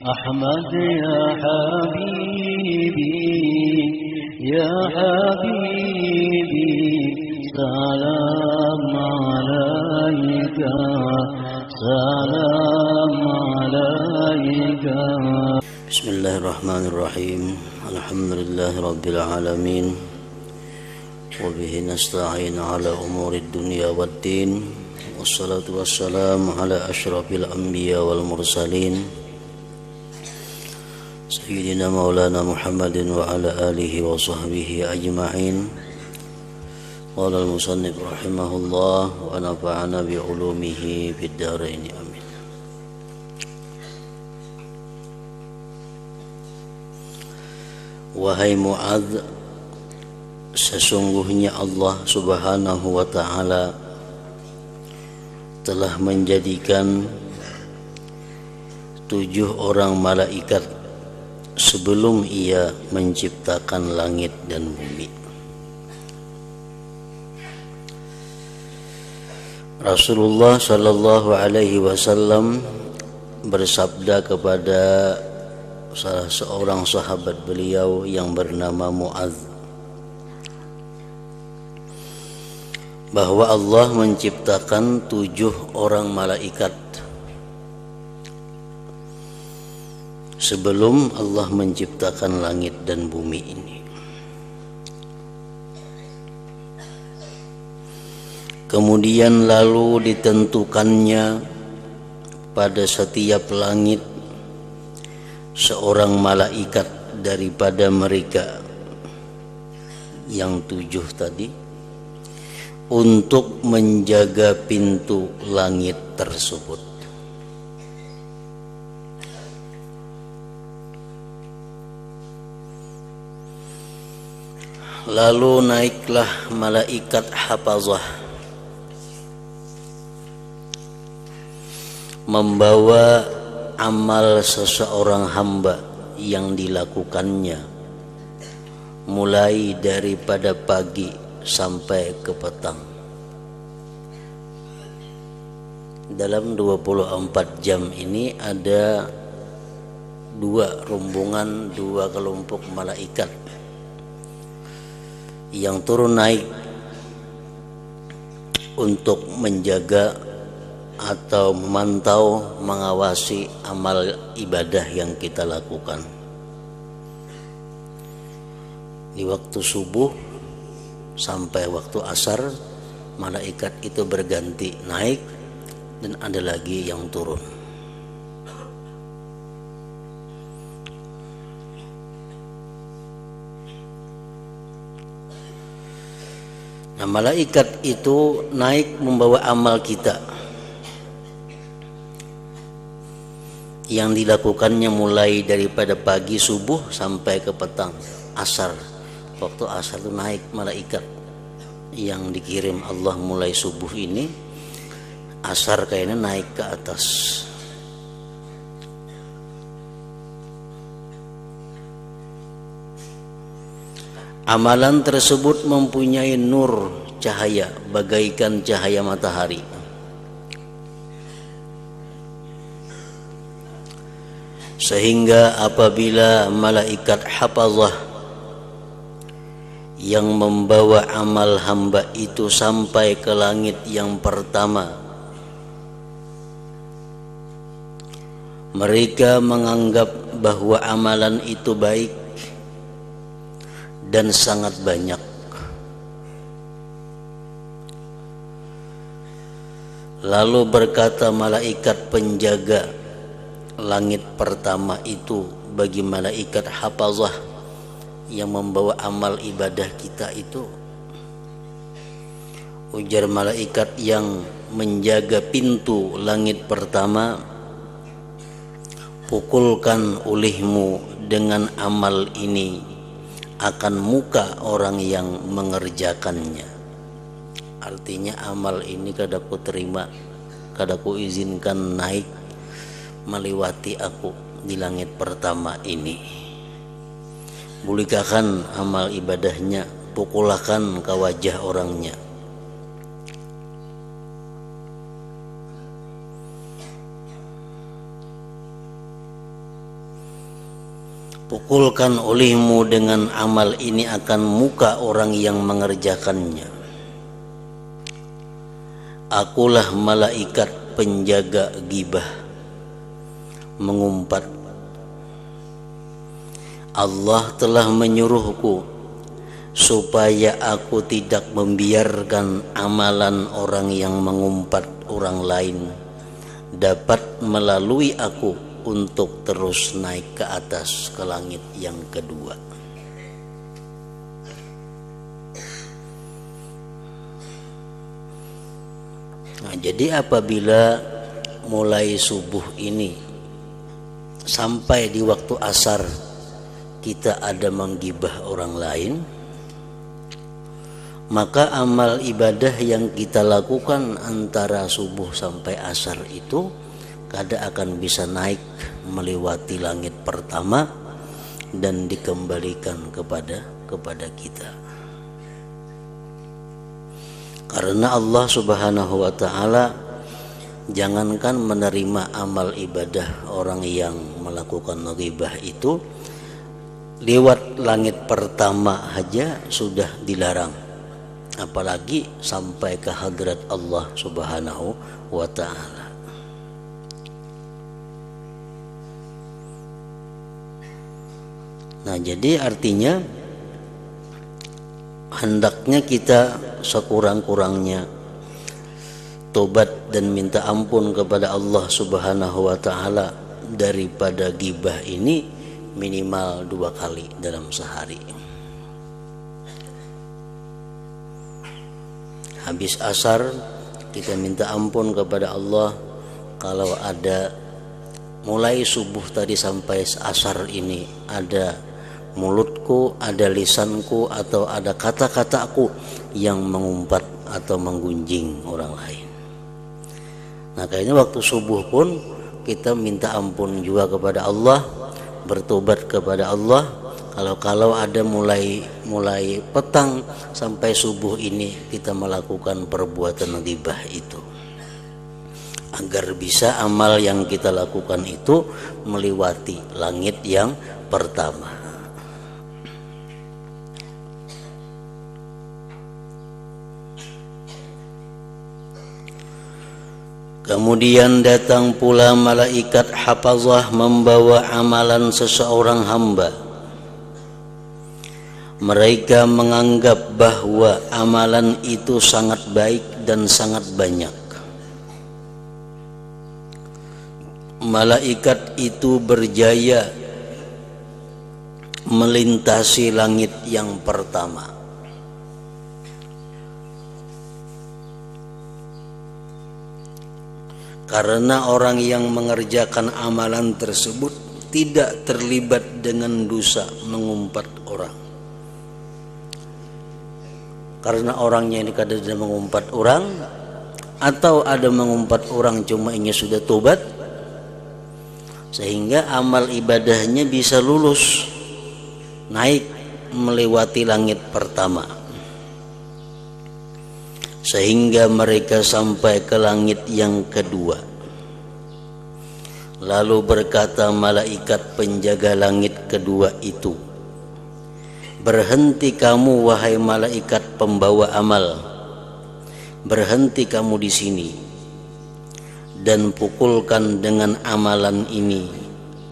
أحمد يا حبيبي يا حبيبي سلام عليك سلام عليك. بسم الله الرحمن الرحيم. الحمد لله رب العالمين وبه نستعين على أمور الدنيا والدين والصلاة والسلام على أشرف الأنبياء والمرسلين سيدنا مولانا محمد وعلى آله وصحبه أجمعين. قال المصنف رحمه الله ونفعنا بعلومه في الدارين آمين. Wahai Mu'adz, sesungguhnya Allah Subhanahu wa ta'ala telah menjadikan 7 orang malaikat sebelum ia menciptakan langit dan bumi. Rasulullah sallallahu alaihi wasallam bersabda kepada salah seorang sahabat beliau yang bernama Mu'adz bahwa Allah menciptakan 7 orang malaikat sebelum Allah menciptakan langit dan bumi ini. Kemudian lalu ditentukannya pada setiap langit seorang malaikat daripada mereka yang 7 tadi untuk menjaga pintu langit tersebut. Lalu naiklah malaikat hafazah membawa amal seseorang hamba yang dilakukannya mulai daripada pagi sampai ke petang. Dalam 24 jam ini ada 2 rombongan, 2 kelompok malaikat yang turun naik untuk menjaga atau memantau, mengawasi amal ibadah yang kita lakukan. Di waktu subuh sampai waktu asar, malaikat itu berganti naik dan ada lagi yang turun. Nah, malaikat itu naik membawa amal kita yang dilakukannya mulai daripada pagi subuh sampai ke petang asar. Waktu asar itu naik malaikat yang dikirim Allah mulai subuh ini, asar kayaknya naik ke atas. Amalan tersebut mempunyai nur, cahaya bagaikan cahaya matahari. Sehingga apabila malaikat hafazah yang membawa amal hamba itu sampai ke langit yang pertama, mereka menganggap bahwa amalan itu baik dan sangat banyak. Lalu berkata malaikat penjaga langit pertama itu bagi malaikat hafazah yang membawa amal ibadah kita itu, ujar malaikat yang menjaga pintu langit pertama, pukulkan ulihmu dengan amal ini akan muka orang yang mengerjakannya. Artinya amal ini kada ku terima kada ku izinkan naik melewati aku di langit pertama ini. Bulikakan amal ibadahnya, pukulakan ke wajah orangnya. Pukulkan olehmu dengan amal ini akan muka orang yang mengerjakannya. Akulah malaikat penjaga gibah, mengumpat. Allah telah menyuruhku supaya aku tidak membiarkan amalan orang yang mengumpat orang lain dapat melalui aku untuk terus naik ke atas ke langit yang kedua. Nah, jadi apabila mulai subuh ini sampai di waktu asar kita ada menggibah orang lain, maka amal ibadah yang kita lakukan antara subuh sampai asar itu kada akan bisa naik melewati langit pertama dan dikembalikan kepada kita. Karena Allah Subhanahu wa taala jangankan menerima amal ibadah orang yang melakukan ghibah itu, lewat langit pertama aja sudah dilarang, apalagi sampai ke hadrat Allah Subhanahu wa taala. Nah, jadi artinya hendaknya kita sekurang-kurangnya tobat dan minta ampun kepada Allah Subhanahu wa taala daripada ghibah ini minimal 2 kali dalam sehari. Habis asar kita minta ampun kepada Allah. Kalau ada mulai subuh tadi sampai asar ini ada mulutku, ada lisanku, atau ada kata-kataku yang mengumpat atau menggunjing orang lain. Nah, kayaknya waktu subuh pun kita minta ampun juga kepada Allah, bertobat kepada Allah. Kalau ada mulai petang sampai subuh ini kita melakukan perbuatan ghibah itu, agar bisa amal yang kita lakukan itu melewati langit yang pertama. Kemudian datang pula malaikat hafazah membawa amalan seseorang hamba. Mereka menganggap bahwa amalan itu sangat baik dan sangat banyak. Malaikat itu berjaya melintasi langit yang pertama. Karena orang yang mengerjakan amalan tersebut tidak terlibat dengan dosa mengumpat orang. Karena orangnya ini kadang ada mengumpat orang, atau ada mengumpat orang cuma ingin sudah tobat, sehingga amal ibadahnya bisa lulus naik melewati langit pertama, sehingga mereka sampai ke langit yang kedua. Lalu berkata malaikat penjaga langit kedua itu, "Berhenti kamu wahai malaikat pembawa amal, berhenti kamu di sini dan pukulkan dengan amalan ini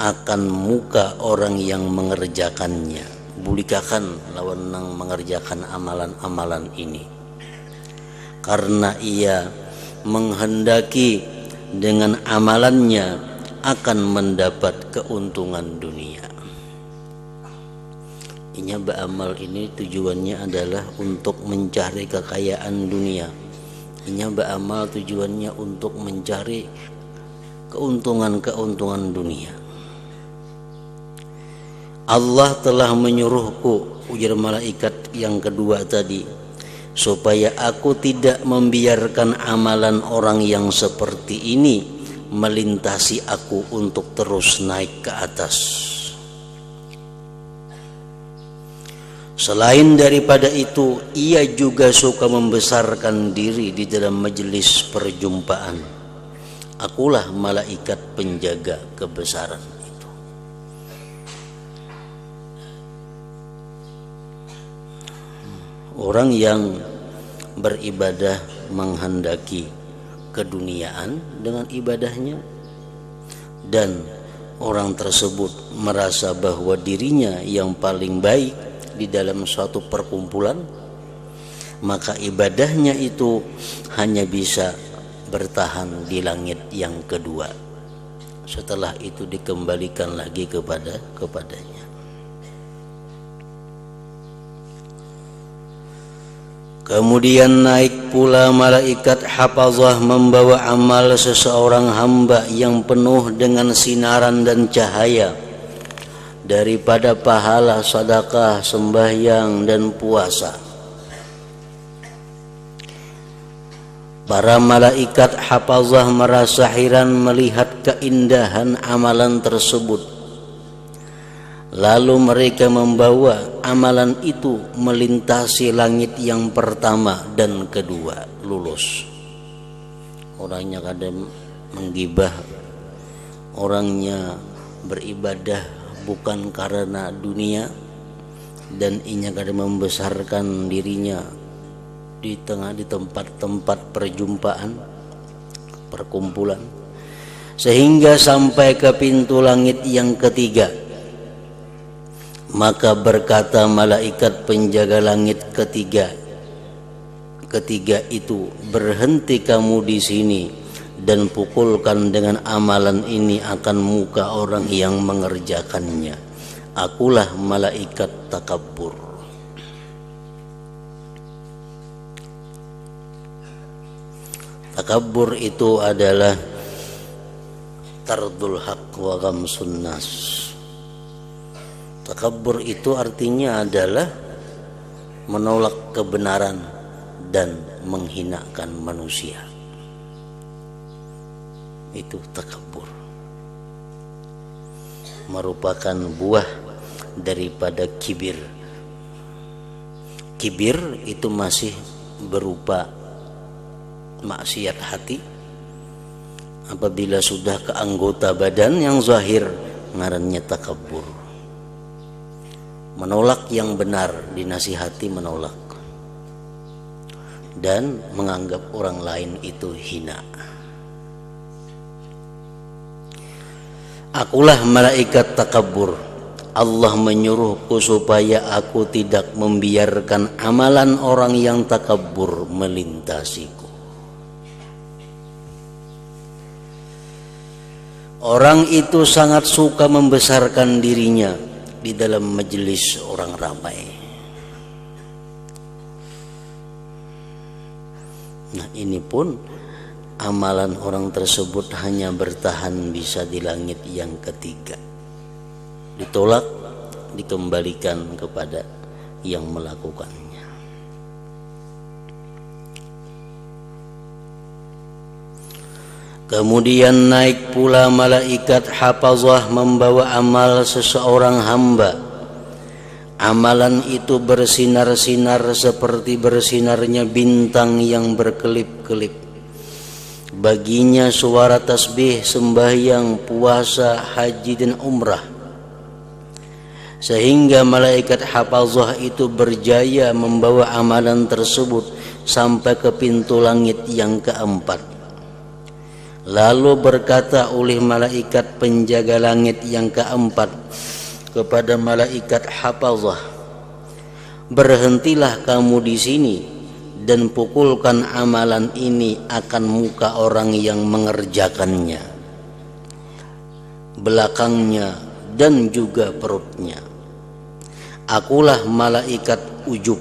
akan muka orang yang mengerjakannya." Bulikakan lawan nang mengerjakan amalan-amalan ini, karena ia menghendaki dengan amalannya akan mendapat keuntungan dunia. Inya beramal ini tujuannya adalah untuk mencari kekayaan dunia. Inya beramal tujuannya untuk mencari keuntungan dunia. Allah telah menyuruhku, ujar malaikat yang kedua tadi, supaya aku tidak membiarkan amalan orang yang seperti ini melintasi aku untuk terus naik ke atas. Selain daripada itu, ia juga suka membesarkan diri di dalam majelis perjumpaan. Akulah malaikat penjaga kebesaran itu. Orang yang beribadah menghendaki keduniaan dengan ibadahnya, dan orang tersebut merasa bahwa dirinya yang paling baik di dalam suatu perkumpulan, maka ibadahnya itu hanya bisa bertahan di langit yang kedua. Setelah itu dikembalikan lagi kepadanya. Kemudian naik pula malaikat hafazah membawa amal seseorang hamba yang penuh dengan sinaran dan cahaya daripada pahala sedekah, sembahyang dan puasa. Para malaikat hafazah merasa heran melihat keindahan amalan tersebut. Lalu mereka membawa amalan itu melintasi langit yang pertama dan kedua, lulus. Orangnya kadang menggibah, orangnya beribadah bukan karena dunia, dan ia kadang membesarkan dirinya di tempat-tempat perjumpaan, perkumpulan, sehingga sampai ke pintu langit yang ketiga. Maka berkata malaikat penjaga langit ketiga itu, berhenti kamu di sini dan pukulkan dengan amalan ini akan muka orang yang mengerjakannya. Akulah malaikat takabbur. Takabbur itu adalah tardul haq wa ghamsun nas. Takabbur itu artinya adalah menolak kebenaran dan menghinakan manusia. Itu takabbur. Merupakan buah daripada kibir. Kibir itu masih berupa maksiat hati. Apabila sudah ke anggota badan yang zahir, ngarannya takabbur. Menolak yang benar, dinasihati menolak, dan menganggap orang lain itu hina. Akulah malaikat takabbur. Allah menyuruhku supaya aku tidak membiarkan amalan orang yang takabbur melintasiku. Orang itu sangat suka membesarkan dirinya di dalam majelis orang ramai. Nah, ini pun amalan orang tersebut hanya bertahan bisa di langit yang ketiga. Ditolak, dikembalikan kepada yang melakukannya. Kemudian naik pula malaikat hafazah membawa amal seseorang hamba. Amalan itu bersinar-sinar seperti bersinarnya bintang yang berkelip-kelip. Baginya suara tasbih, sembahyang, puasa, haji dan umrah. Sehingga malaikat hafazah itu berjaya membawa amalan tersebut sampai ke pintu langit yang keempat. Lalu berkata oleh malaikat penjaga langit yang keempat kepada malaikat hafazah, berhentilah kamu di sini dan pukulkan amalan ini akan muka orang yang mengerjakannya, belakangnya dan juga perutnya. Akulah malaikat ujub.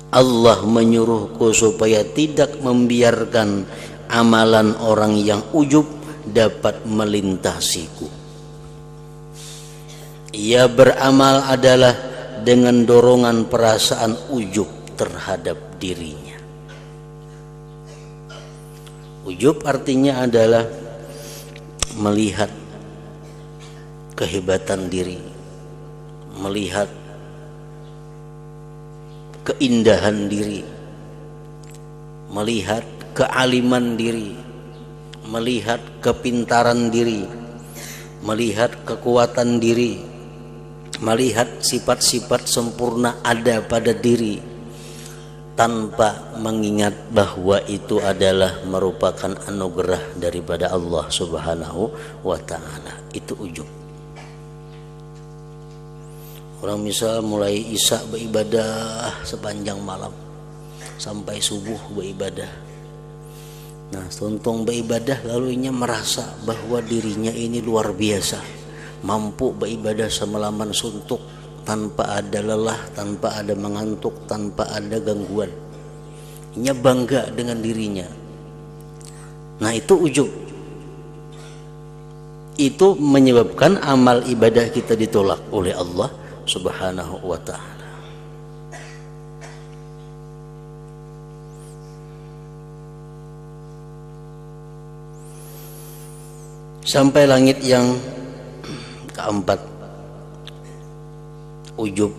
Allah menyuruhku supaya tidak membiarkan amalan orang yang ujub dapat melintasiku. Ia beramal adalah dengan dorongan perasaan ujub, terhadap dirinya. Ujub artinya adalah melihat kehebatan diri, melihat keindahan diri, melihat kealiman diri, melihat kepintaran diri, melihat kekuatan diri, melihat sifat-sifat sempurna ada pada diri, tanpa mengingat bahwa itu adalah merupakan anugerah daripada Allah Subhanahu wa ta'ala. Itu ujub. Orang misal mulai isya beribadah sepanjang malam sampai subuh beribadah. Nah, tuntung beribadah lalunya merasa bahwa dirinya ini luar biasa, mampu beribadah semalaman suntuk tanpa ada lelah, tanpa ada mengantuk, tanpa ada gangguan. Ia bangga dengan dirinya. Nah, itu ujub. Itu menyebabkan amal ibadah kita ditolak oleh Allah Subhanahu wa ta'ala. Sampai langit yang keempat, ujub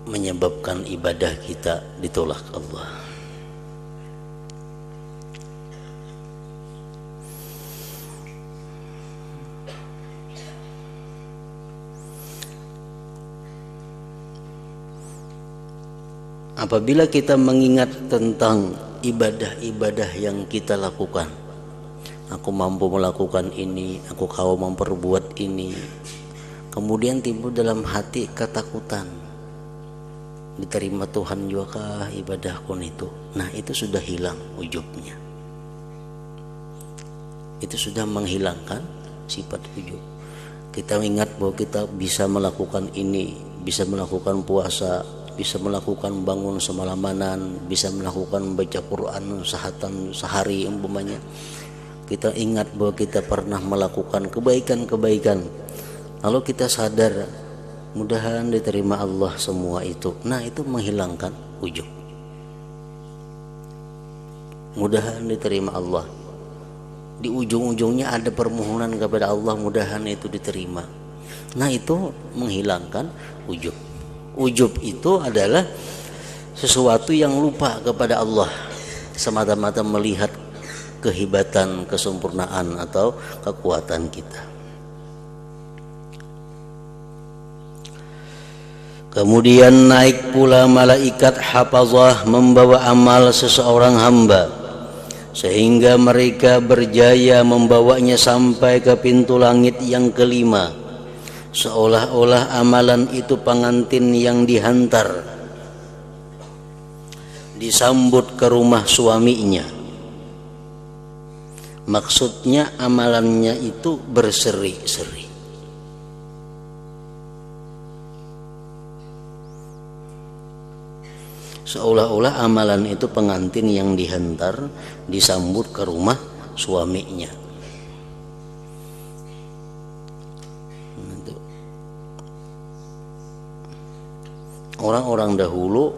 menyebabkan ibadah kita ditolak Allah. Apabila kita mengingat tentang ibadah-ibadah yang kita lakukan, aku mampu melakukan ini, aku kau memperbuat ini, kemudian timbul dalam hati ketakutan, diterima Tuhan juga kah ibadahku itu? Nah, itu sudah hilang ujubnya. Itu sudah menghilangkan sifat ujub. Kita ingat bahwa kita bisa melakukan ini, bisa melakukan puasa, bisa melakukan bangun semalamanan, bisa melakukan baca Quran sehatan sehari umpamanya. Kita ingat bahwa kita pernah melakukan kebaikan-kebaikan, lalu kita sadar mudahan diterima Allah semua itu. Nah, itu menghilangkan ujub. Mudahan diterima Allah. Di ujung-ujungnya ada permohonan kepada Allah, mudahan itu diterima. Nah, itu menghilangkan ujub. Ujub itu adalah sesuatu yang lupa kepada Allah, semata-mata melihat kehebatan, kesempurnaan atau kekuatan kita. Kemudian naik pula malaikat hafazah membawa amal seseorang hamba, sehingga mereka berjaya membawanya sampai ke pintu langit yang kelima, seolah-olah amalan itu pengantin yang dihantar, disambut ke rumah suaminya. Maksudnya amalannya itu berseri-seri. Seolah-olah amalan itu pengantin yang dihantar, disambut ke rumah suaminya. Orang-orang dahulu,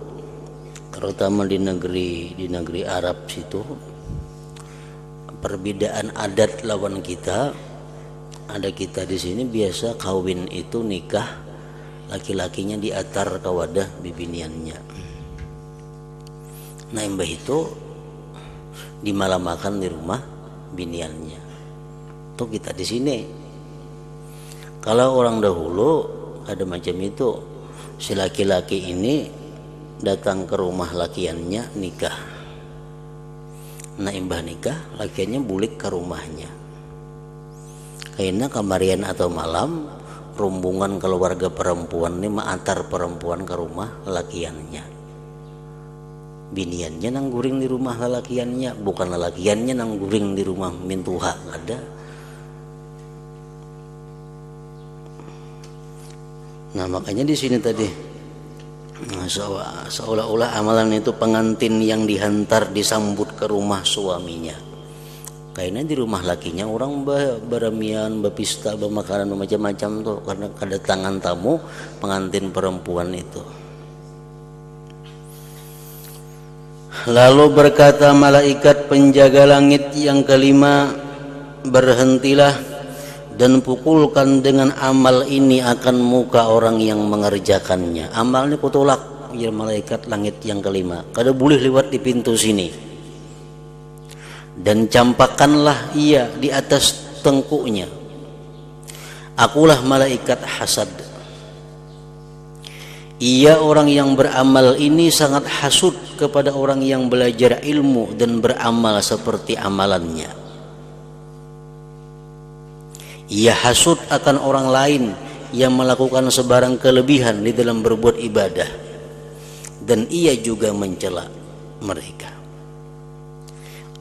terutama di negeri Arab situ, perbedaan adat lawan kita. Ada kita di sini biasa kawin itu nikah, laki-lakinya diatar kawadah bibiniannya. Nah, mbah itu dimalamakan di rumah biniannya. Tuh kita di sini. Kalau orang dahulu ada macam itu. Si laki-laki ini datang ke rumah lakiannya nikah. Nah, imbah nikah, lakiannya bulik ke rumahnya. Karena kamarian atau malam, rombongan keluarga perempuan ini mengantar perempuan ke rumah lakiannya. Biniannya nangguring di rumah lalakiannya, bukan lalakiannya nangguring di rumah mintuha, ada. Nah, makanya di sini tadi seolah-olah amalan itu pengantin yang dihantar disambut ke rumah suaminya. Kayaknya di rumah lakinya orang beramian, berpesta, bermakanan macam-macam tuh karena kedatangan tamu pengantin perempuan itu. Lalu berkata malaikat penjaga langit yang kelima, berhentilah dan pukulkan dengan amal ini akan muka orang yang mengerjakannya. Amal ini kutolak, ya malaikat langit yang kelima, kada boleh lewat di pintu sini. Dan campakkanlah ia di atas tengkuknya. Akulah malaikat hasad. Ia orang yang beramal ini sangat hasud kepada orang yang belajar ilmu dan beramal seperti amalannya. Ia hasud akan orang lain yang melakukan sebarang kelebihan di dalam berbuat ibadah, dan ia juga mencela mereka.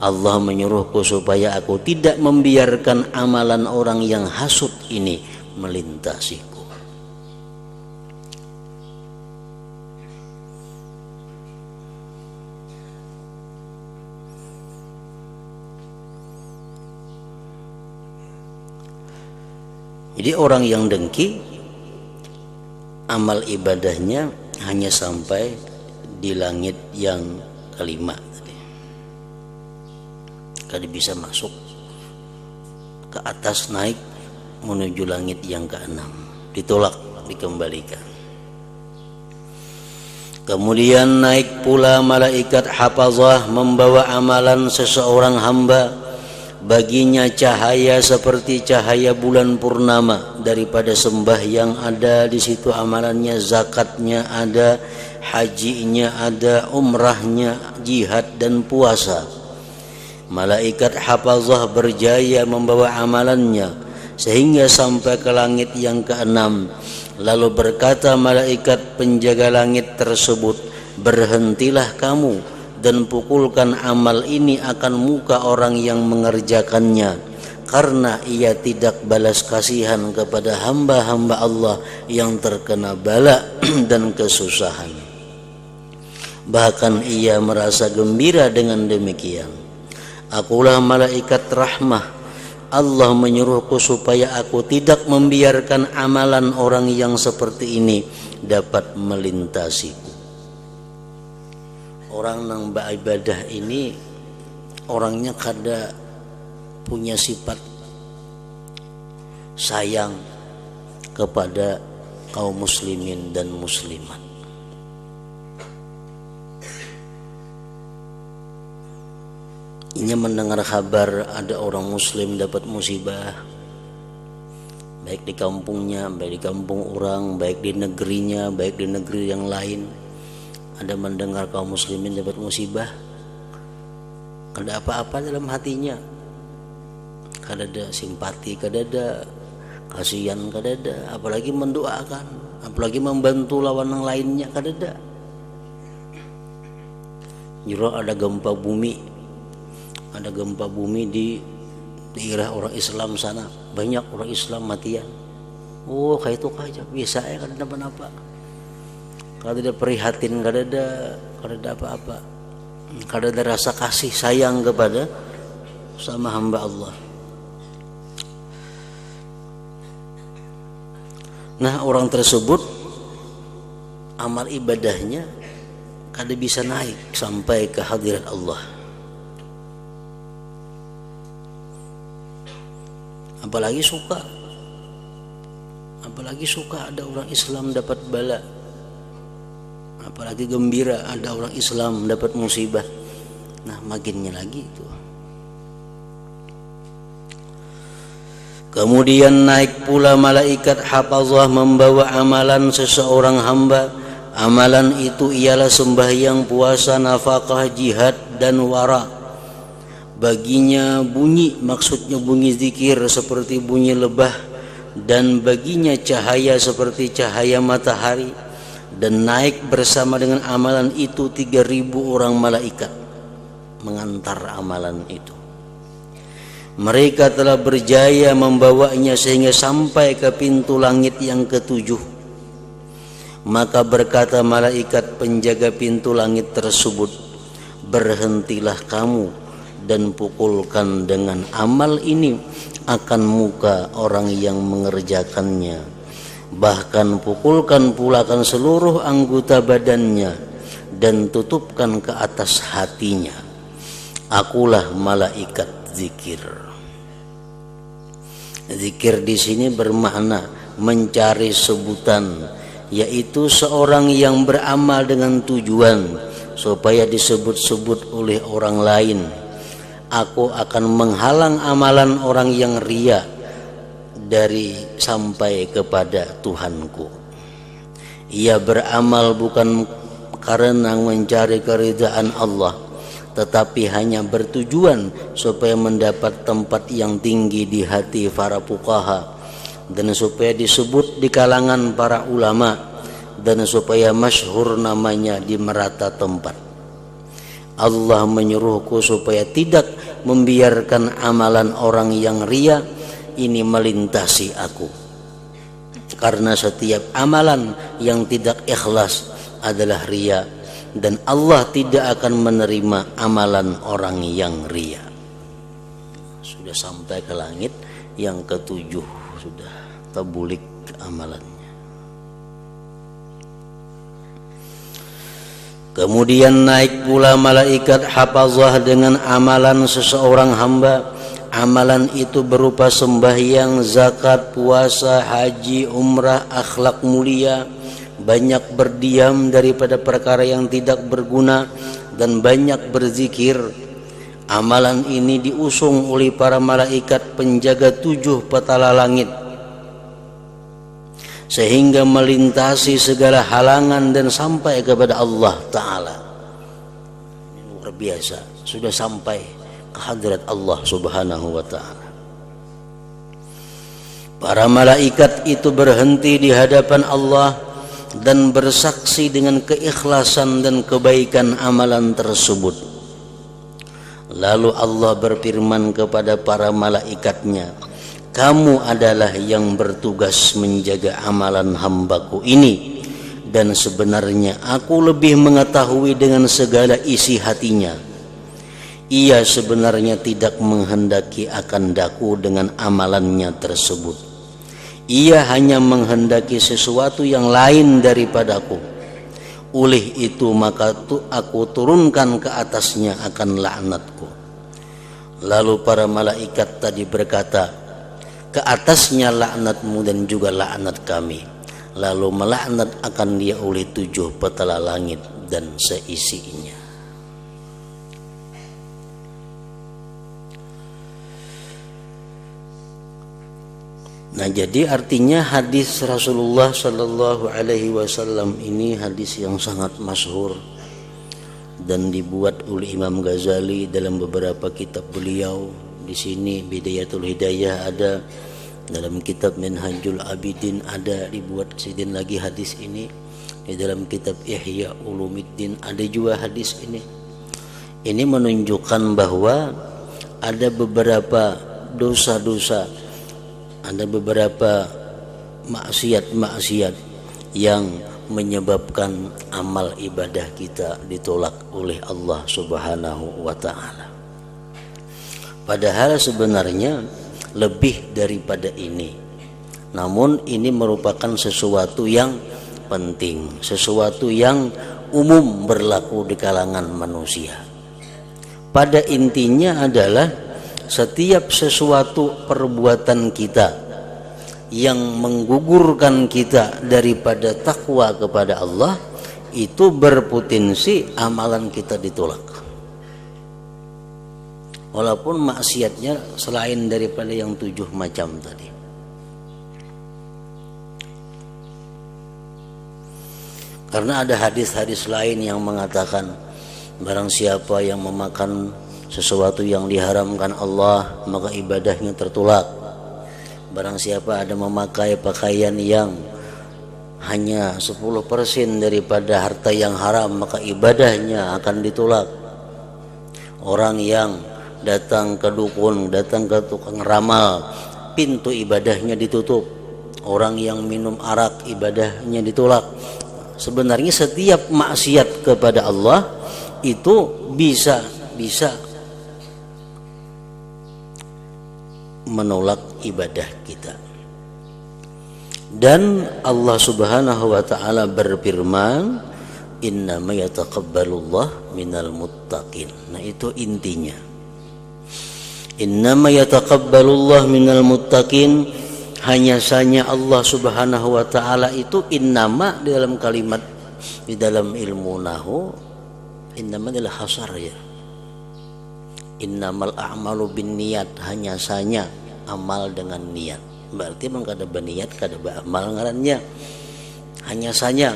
Allah menyuruhku supaya aku tidak membiarkan amalan orang yang hasud ini melintasiku. Jadi orang yang dengki, amal ibadahnya hanya sampai di langit yang kelima tadi. Kada bisa masuk ke atas, naik menuju langit yang keenam, ditolak, dikembalikan. Kemudian naik pula malaikat hafazah membawa amalan seseorang hamba. Baginya cahaya seperti cahaya bulan purnama daripada sembahyang ada di situ amalannya, zakatnya ada, hajinya ada, umrahnya, jihad dan puasa. Malaikat hafazah berjaya membawa amalannya sehingga sampai ke langit yang keenam. Lalu berkata malaikat penjaga langit tersebut, berhentilah kamu dan pukulkan amal ini akan muka orang yang mengerjakannya, karena ia tidak balas kasihan kepada hamba-hamba Allah yang terkena bala dan kesusahan. Bahkan ia merasa gembira dengan demikian. Akulah malaikat rahmah. Allah menyuruhku supaya aku tidak membiarkan amalan orang yang seperti ini dapat melintasiku. Orang yang beribadah ini orangnya kada punya sifat sayang kepada kaum muslimin dan muslimat. Ini mendengar kabar ada orang muslim dapat musibah, baik di kampungnya, baik di kampung orang, baik di negerinya, baik di negeri yang lain. Ada mendengar kaum muslimin dapat musibah, kada apa-apa dalam hatinya, kada ada simpati, kada ada kasihan, kada ada, apalagi mendoakan, apalagi membantu lawan yang lainnya, kada ada. Jero ada gempa bumi di daerah orang Islam sana, banyak orang Islam matian. Oh kayak itu aja biasa ya, kada ada apa-apa. Kada ada prihatin, kada ada apa-apa, kada ada rasa kasih sayang kepada sama hamba Allah. Nah orang tersebut amal ibadahnya kada bisa naik sampai ke hadirat Allah. Apalagi suka ada orang Islam dapat bala, apalagi gembira ada orang Islam dapat musibah. Nah makinnya lagi itu. Kemudian naik pula malaikat hafazah membawa amalan seseorang hamba. Amalan itu ialah sembahyang, puasa, nafkah, jihad dan wara. Baginya bunyi, maksudnya bunyi zikir seperti bunyi lebah, dan baginya cahaya seperti cahaya matahari. Dan naik bersama dengan amalan itu 3.000 orang malaikat mengantar amalan itu. Mereka telah berjaya membawanya sehingga sampai ke pintu langit yang ke-7. Maka berkata malaikat penjaga pintu langit tersebut, berhentilah kamu dan pukulkan dengan amal ini akan muka orang yang mengerjakannya. Bahkan pukulkan pula kan seluruh anggota badannya dan tutupkan ke atas hatinya. Akulah malaikat zikir. Zikir di sini bermakna mencari sebutan, yaitu seorang yang beramal dengan tujuan supaya disebut-sebut oleh orang lain. Aku akan menghalang amalan orang yang riya dari sampai kepada Tuhanku. Ia beramal bukan karena mencari keridhaan Allah, tetapi hanya bertujuan supaya mendapat tempat yang tinggi di hati para fuqaha, dan supaya disebut di kalangan para ulama, dan supaya masyhur namanya di merata tempat. Allah menyuruhku supaya tidak membiarkan amalan orang yang riya ini melintasi aku, karena setiap amalan yang tidak ikhlas adalah riya, dan Allah tidak akan menerima amalan orang yang riya. Sudah sampai ke langit yang ketujuh, sudah tabulik amalannya. Kemudian naik pula malaikat hafazah dengan amalan seseorang hamba. Amalan itu berupa sembahyang, zakat, puasa, haji, umrah, akhlak mulia, banyak berdiam daripada perkara yang tidak berguna, dan banyak berzikir. Amalan ini diusung oleh para malaikat penjaga 7 petala langit, sehingga melintasi segala halangan dan sampai kepada Allah Ta'ala. Ini luar biasa, sudah sampai ke hadrat Allah Subhanahu wa Ta'ala. Para malaikat itu berhenti di hadapan Allah dan bersaksi dengan keikhlasan dan kebaikan amalan tersebut. Lalu Allah berfirman kepada para malaikatnya, kamu adalah yang bertugas menjaga amalan hambaku ini, dan sebenarnya aku lebih mengetahui dengan segala isi hatinya. Ia sebenarnya tidak menghendaki akan daku dengan amalannya tersebut. Ia hanya menghendaki sesuatu yang lain daripadaku. Oleh itu maka aku turunkan ke atasnya akan laknatku. Lalu para malaikat tadi berkata, ke atasnya laknatmu dan juga laknat kami. Lalu melaknat akan dia oleh 7 petala langit dan seisinya. Nah, jadi artinya hadis Rasulullah Sallallahu Alaihi Wasallam ini hadis yang sangat masyhur dan dibuat oleh Imam Ghazali dalam beberapa kitab beliau. Di sini Bidayatul Hidayah ada, dalam kitab Minhajul Abidin ada dibuat sidin lagi hadis ini, di dalam kitab Ihya Ulumuddin ada juga hadis ini. Ini menunjukkan bahwa ada beberapa dosa-dosa, ada beberapa maksiat-maksiat yang menyebabkan amal ibadah kita ditolak oleh Allah Subhanahu wa Ta'ala. Padahal sebenarnya lebih daripada ini. Namun ini merupakan sesuatu yang penting, sesuatu yang umum berlaku di kalangan manusia. Pada intinya adalah setiap sesuatu perbuatan kita yang menggugurkan kita daripada takwa kepada Allah itu berpotensi amalan kita ditolak. Walaupun maksiatnya selain daripada yang 7 macam tadi. Karena ada hadis-hadis lain yang mengatakan, barang siapa yang memakan sesuatu yang diharamkan Allah, maka ibadahnya tertolak. Barang siapa ada memakai pakaian yang hanya 10% daripada harta yang haram, maka ibadahnya akan ditolak. Orang yang datang ke dukun, datang ke tukang ramal, pintu ibadahnya ditutup. Orang yang minum arak, ibadahnya ditolak. Sebenarnya setiap maksiat kepada Allah itu bisa menolak ibadah kita. Dan Allah Subhanahu wa Ta'ala berfirman, innama yataqabbalullah minal muttaqin. Nah itu intinya. Innama yataqabbalullah minal muttaqin, hanya saja Allah Subhanahu wa taala itu innama di dalam kalimat, di dalam ilmu nahwu innama adalah hasar ya. Innamal a'malu binniyat, hanya saja amal dengan niat. Berarti memang kada berniat kada beramal ngarannya. Hanya saja.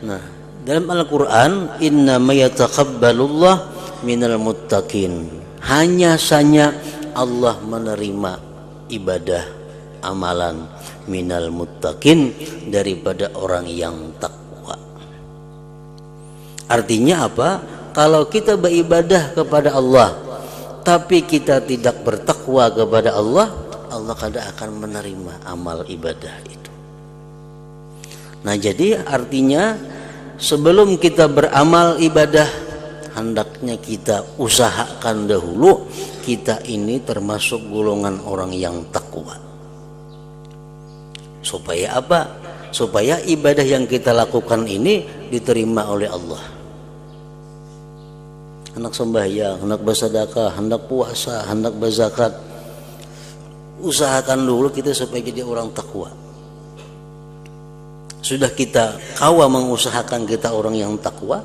Nah, dalam Al-Qur'an innama yataqabbalullah minal muttaqin. Hanya saja Allah menerima ibadah amalan minal muttaqin, daripada orang yang takwa. Artinya apa? Kalau kita beribadah kepada Allah tapi kita tidak bertakwa kepada Allah, Allah kada akan menerima amal ibadah itu. Nah jadi artinya sebelum kita beramal ibadah, hendaknya kita usahakan dahulu kita ini termasuk golongan orang yang takwa. Supaya apa? Supaya ibadah yang kita lakukan ini diterima oleh Allah. Hendak sembahyang, hendak bersedekah, hendak puasa, hendak berzakat, usahakan dulu kita supaya jadi orang takwa. Sudah kita kawa mengusahakan kita orang yang takwa,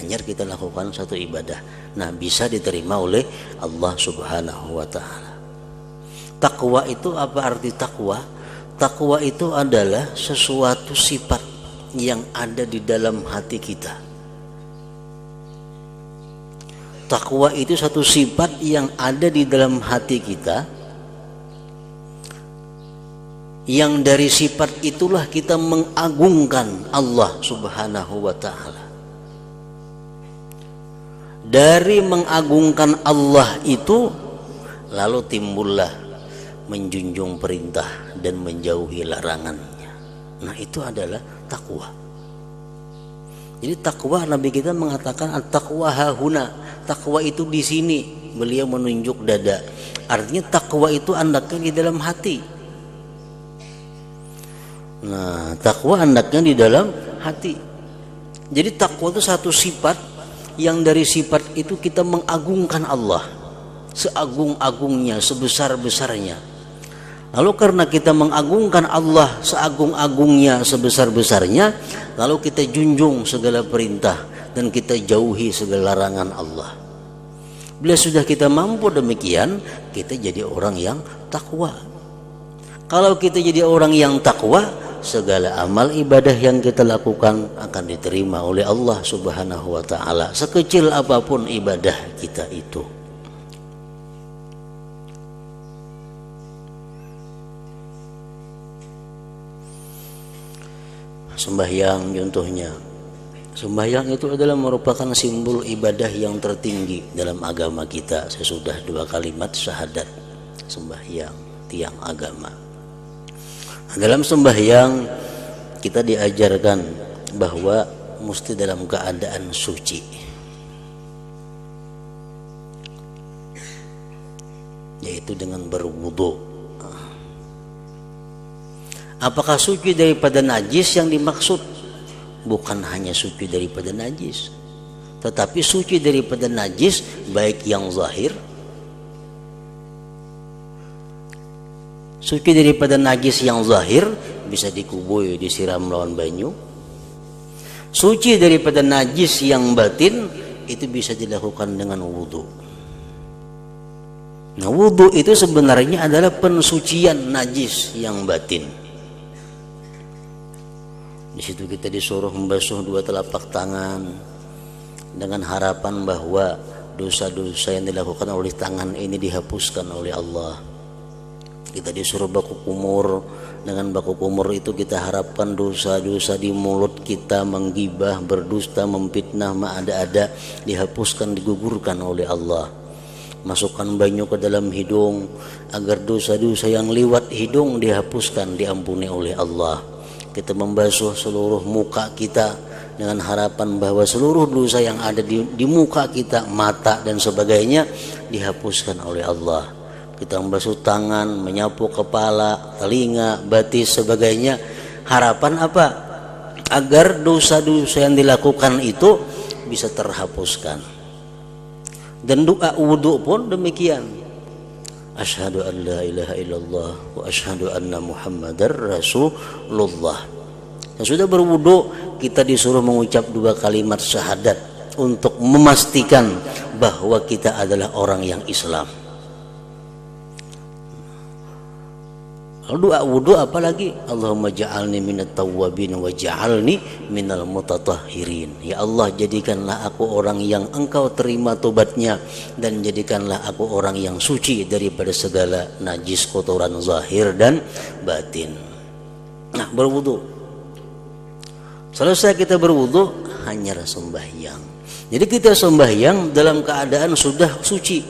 hanya kita lakukan satu ibadah, nah bisa diterima oleh Allah Subhanahu wa taala. Takwa itu apa arti takwa? Takwa itu adalah sesuatu sifat yang ada di dalam hati kita. Takwa itu satu sifat yang ada di dalam hati kita, yang dari sifat itulah kita mengagungkan Allah Subhanahu wa ta'ala. Dari mengagungkan Allah itu lalu timbullah menjunjung perintah dan menjauhi larangannya. Nah itu adalah takwa. Jadi takwa, Nabi kita mengatakan at-taqwa hahuna, takwa itu di sini. Beliau menunjuk dada. Artinya takwa itu andaknya di dalam hati. Nah, takwa andaknya di dalam hati. Jadi takwa itu satu sifat yang dari sifat itu kita mengagungkan Allah seagung-agungnya, sebesar-besarnya. Lalu karena kita mengagungkan Allah seagung-agungnya, sebesar-besarnya, lalu kita junjung segala perintah dan kita jauhi segala larangan Allah. Bila sudah kita mampu demikian, kita jadi orang yang takwa. Kalau kita jadi orang yang takwa, segala amal ibadah yang kita lakukan akan diterima oleh Allah Subhanahu wa ta'ala, sekecil apapun ibadah kita itu. Sembahyang contohnya. Sembahyang itu adalah merupakan simbol ibadah yang tertinggi dalam agama kita sesudah 2 kalimat syahadat. Sembahyang, tiang agama. Dalam sembahyang kita diajarkan bahwa mesti dalam keadaan suci. Yaitu dengan berwudu. Apakah suci daripada najis yang dimaksud? Bukan hanya suci daripada najis, tetapi suci daripada najis baik yang zahir, suci daripada najis yang zahir bisa dikubur, disiram lawan banyu. Suci daripada najis yang batin itu bisa dilakukan dengan wudu. Nah, wudu itu sebenarnya adalah pensucian najis yang batin. Di situ kita disuruh membasuh 2 telapak tangan dengan harapan bahwa dosa-dosa yang dilakukan oleh tangan ini dihapuskan oleh Allah. Kita disuruh baku kumur, dengan baku kumur itu kita harapkan dosa-dosa di mulut kita, menggibah, berdusta, memfitnah, mengada-ada, dihapuskan, digugurkan oleh Allah. Masukkan banyu ke dalam hidung agar dosa-dosa yang lewat hidung dihapuskan, diampuni oleh Allah. Kita membasuh seluruh muka kita dengan harapan bahwa seluruh dosa yang ada di muka kita, mata dan sebagainya dihapuskan oleh Allah. Kita membasuh tangan, menyapu kepala, telinga, batis, sebagainya. Harapan apa? agar dosa-dosa yang dilakukan itu bisa terhapuskan. Dan doa wudu pun demikian. Asyhadu an la ilaha illallah wa asyhadu anna Muhammadar Rasulullah. Sudah berwudu, kita disuruh mengucap 2 kalimat syahadat untuk memastikan bahwa kita adalah orang yang Islam. Lalu doa wudu apalagi? Allahumma ja'alni minat tawwabin wa ja'alni minal mutatahhirin. Ya Allah, jadikanlah aku orang yang Engkau terima tobatnya, dan jadikanlah aku orang yang suci daripada segala najis, kotoran zahir dan batin. Nah, berwudu. Selesai kita berwudu, hanya sembahyang. Jadi kita sembahyang dalam keadaan sudah suci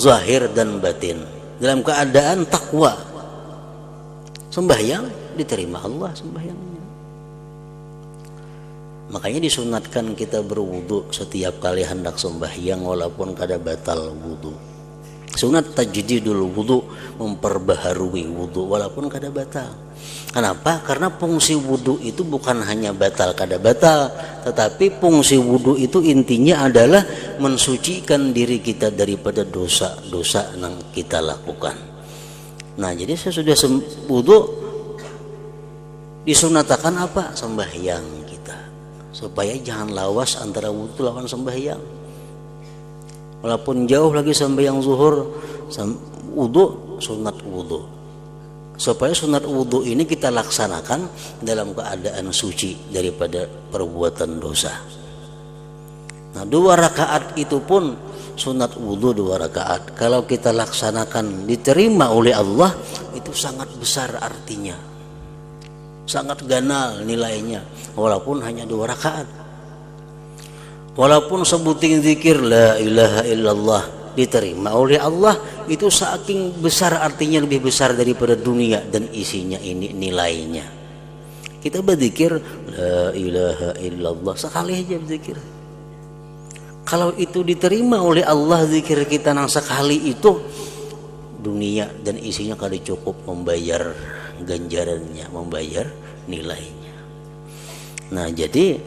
zahir dan batin, dalam keadaan takwa. Sembahyang diterima Allah sembahyangnya. Makanya disunatkan kita berwudu setiap kali hendak sembahyang walaupun kada batal wudu. Sunat tajdidul wudu, memperbaharui wudu walaupun kada batal. Kenapa? Karena fungsi wudu itu bukan hanya batal kada batal, tetapi fungsi wudu itu intinya adalah mensucikan diri kita daripada dosa-dosa yang kita lakukan. Nah, jadi saya sudah wudu, disunatakan apa? Sembahyang kita, supaya jangan lawas antara wudu lawan sembahyang. Walaupun jauh lagi sembahyang zuhur, wudu, sunat wudu, supaya sunat wudu ini kita laksanakan dalam keadaan suci daripada perbuatan dosa. Nah, 2 rakaat itu pun sunat wudu 2 rakaat. Kalau kita laksanakan diterima oleh Allah, itu sangat besar artinya, sangat ganal nilainya. Walaupun hanya 2 rakaat, walaupun sebuting zikir la ilaha illallah diterima oleh Allah, itu saking besar artinya, lebih besar daripada dunia dan isinya ini nilainya. Kita berzikir la ilaha illallah sekali aja berzikir. Kalau itu diterima oleh Allah zikir kita nang sekali itu, dunia dan isinya kali cukup membayar ganjarannya, membayar nilainya. Nah, jadi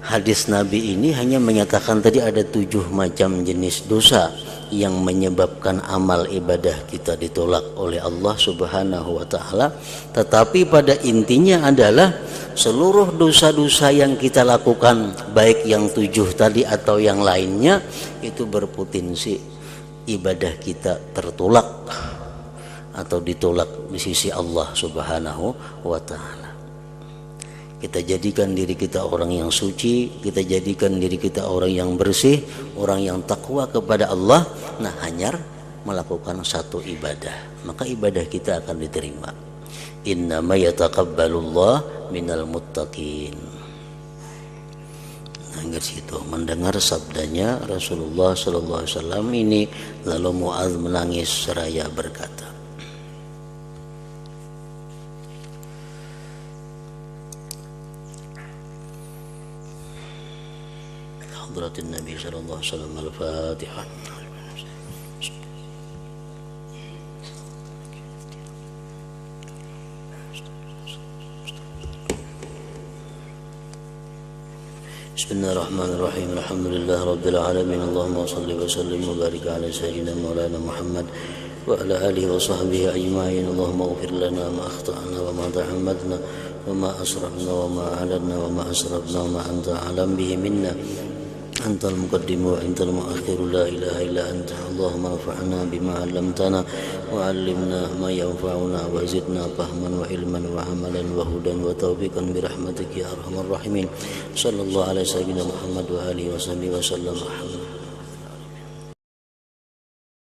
hadis Nabi ini hanya menyatakan tadi ada 7 macam jenis dosa yang menyebabkan amal ibadah kita ditolak oleh Allah Subhanahu wa taala, tetapi pada intinya adalah seluruh dosa-dosa yang kita lakukan, baik yang 7 tadi atau yang lainnya, itu berpotensi ibadah kita tertolak atau ditolak di sisi Allah Subhanahu wa taala. Kita jadikan diri kita orang yang suci, kita jadikan diri kita orang yang bersih, orang yang takwa kepada Allah. Nah, hanya melakukan satu ibadah, maka ibadah kita akan diterima. Innama yataqabbalullah minal muttaqin. Nah, situ mendengar sabdanya Rasulullah sallallahu alaihi wasallam ini, lalu Muadz menangis seraya berkata, Hadratin Nabi sallallahu alaihi wasallam, Al-Fatihah. Bismillahirrahmanirrahim. Alhamdulillah rabbil alamin. Allahumma shalli wa sallim wa barik ala sayyidina maulana Muhammad wa ala alihi wa sahbihi ajma'in. Allahumma ighfir lana ma akhta'na wa ma ta'ammadna wa ma asrafna wa ma a'lanna wa ma asrafna wa ma anta a'lam bihi minna. Antal muqaddimu wa antal muakhiru, la ilaha illa anta. Allahumma anfa'na bima 'allamtana wa 'allimna ma yanfa'una wa zidna fahman wa ilman wa amalan wa hudan wa taufiqan bi rahmatika ya arhamar rahimin. Sallallahu alaihi wasallam Muhammad wa alihi wa sahbihi wa sallam.